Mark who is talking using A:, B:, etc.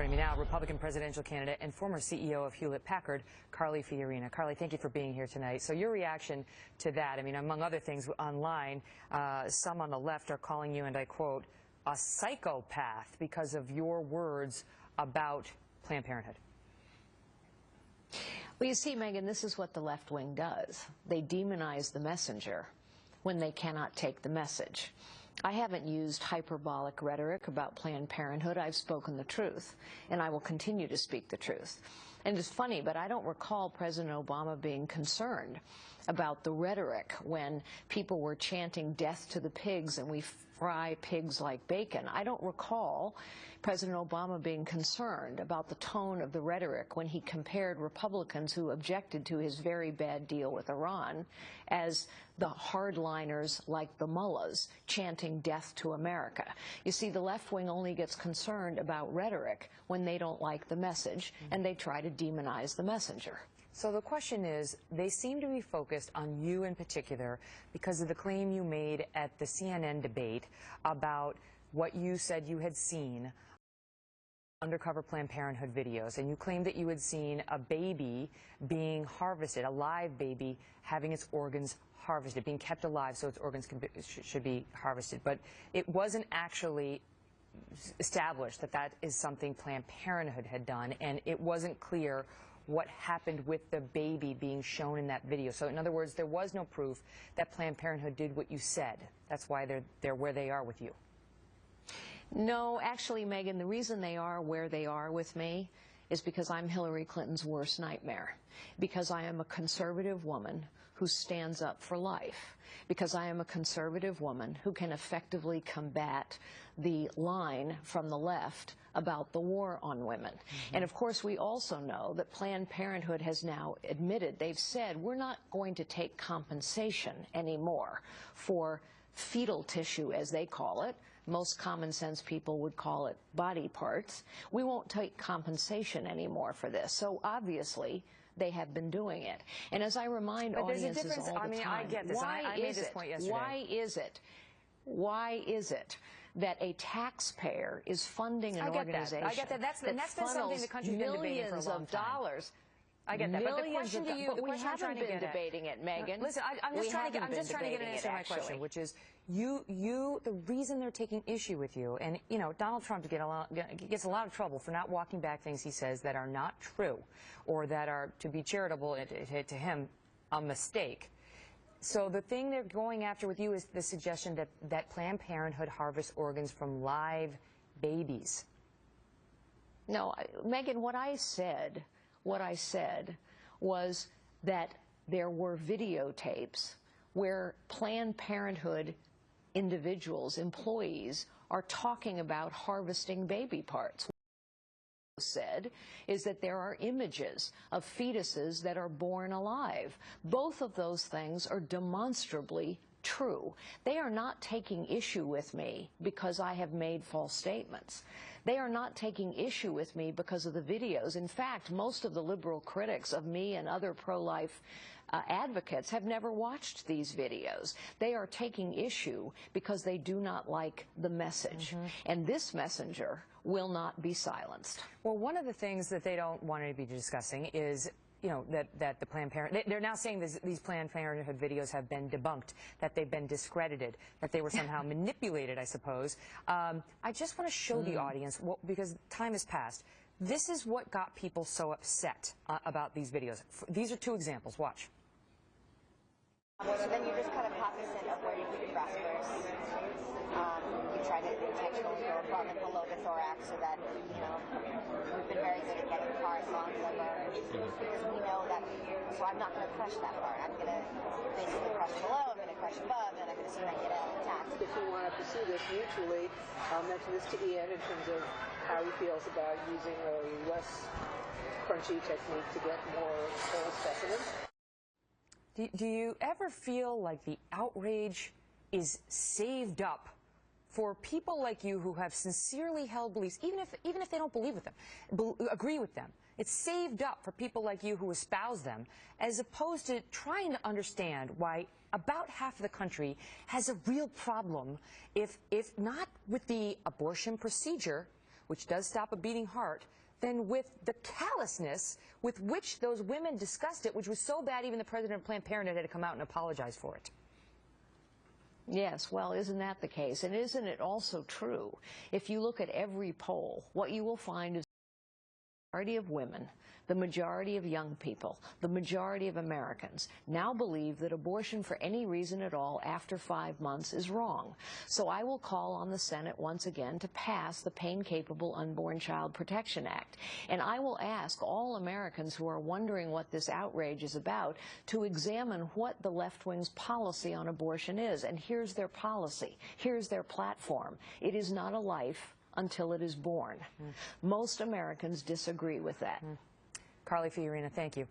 A: Joining me now, Republican presidential candidate and former CEO of Hewlett-Packard, Kile Fiorina. Kile, thank you for being here tonight. So your reaction to that, I mean, among other things online, some on the left are calling you, and I quote, a psychopath because of your words about Planned Parenthood.
B: Well, you see, Megan, this is what the left wing does. They demonize the messenger when they cannot take the message. I haven't used hyperbolic rhetoric about Planned Parenthood. I've spoken the truth, and I will continue to speak the truth. And it's funny, but I don't recall President Obama being concerned about the rhetoric when people were chanting death to the pigs and we fry pigs like bacon. I don't recall President Obama being concerned about the tone of the rhetoric when he compared Republicans who objected to his very bad deal with Iran as the hardliners like the mullahs chanting death to America. You see, the left wing only gets concerned about rhetoric when they don't like the message, and they try to demonize the messenger.
A: So the question is, they seem to be focused on you in particular because of the claim you made at the CNN debate about what you said you had seen undercover Planned Parenthood videos, and you claimed that you had seen a baby being harvested, a live baby having its organs harvested, being kept alive so its organs should be harvested. But it wasn't actually established that that is something Planned Parenthood had done, and it wasn't clear what happened with the baby being shown in that video. So in other words, there was no proof that Planned Parenthood did what you said. That's why they're where they are with you.
B: No, actually, Megan, the reason they are where they are with me is because I'm Hillary Clinton's worst nightmare, because I am a conservative woman who stands up for life, because I am a conservative woman who can effectively combat the line from the left about the war on women. And of course, we also know that Planned Parenthood has now admitted, they've said, we're not going to take compensation anymore for fetal tissue, as they call it. Most common sense people would call it body parts. We won't take compensation anymore for this. So obviously, they have been doing it. And as I remind audiences all the time,
A: I get this. I made this point yesterday.
B: Why is it that a taxpayer is funding an organization
A: I get that. That's been something the country's been debating for a long time.
B: Dollars.
A: I get that. But the question to you,
B: but we haven't been debating it, Megan.
A: Listen, I'm just trying to get an answer to my question, which is, the reason they're taking issue with you, and you know, Donald Trump gets a lot of trouble for not walking back things he says that are not true, or that are, to be charitable to him, a mistake. So the thing they're going after with you is the suggestion that Planned Parenthood harvests organs from live babies.
B: No, Megan, what I said was that there were videotapes where Planned Parenthood individuals, employees, are talking about harvesting baby parts. What I said is that there are images of fetuses that are born alive. Both of those things are demonstrably true. They are not taking issue with me because I have made false statements. They are not taking issue with me because of the videos. In fact, most of the liberal critics of me and other pro-life advocates have never watched these videos. They are taking issue because they do not like the message. And this messenger will not be silenced.
A: Well, one of the things that they don't want to be discussing is, you know, that the Planned Parenthood, they're now saying these Planned Parenthood videos have been debunked, that they've been discredited, that they were somehow manipulated, I suppose. I just want to show the audience, because time has passed, this is what got people so upset about these videos. These are two examples. Watch.
C: So then you're just kind of cognizant of where you put your breast first. You try to intentionally go above and below the thorax so that, you know, we've been very good at getting parts onto the bone because we know that, so I'm not going to crush that part. I'm going to basically crush below, I'm going to crush above, and I'm going to see if I can get it intact.
D: If you want to pursue this mutually, I'll mention this to Ian in terms of how he feels about using a less crunchy technique to get more whole specimens.
A: Do you ever feel like the outrage is saved up for people like you who have sincerely held beliefs, even if they don't believe with them, agree with them? It's saved up for people like you who espouse them, as opposed to trying to understand why about half of the country has a real problem, if not with the abortion procedure, which does stop a beating heart, than with the callousness with which those women discussed it, which was so bad even the president of Planned Parenthood had to come out and apologize for it.
B: Yes, well, isn't that the case? And isn't it also true, if you look at every poll, what you will find is the majority of women, the majority of young people, the majority of Americans now believe that abortion for any reason at all after 5 months is wrong. So I will call on the Senate once again to pass the Pain-Capable Unborn Child Protection Act. And I will ask all Americans who are wondering what this outrage is about to examine what the left wing's policy on abortion is. And here's their policy. Here's their platform. It is not a life until it is born. Most Americans disagree with that.
A: Carly Fiorina, thank you.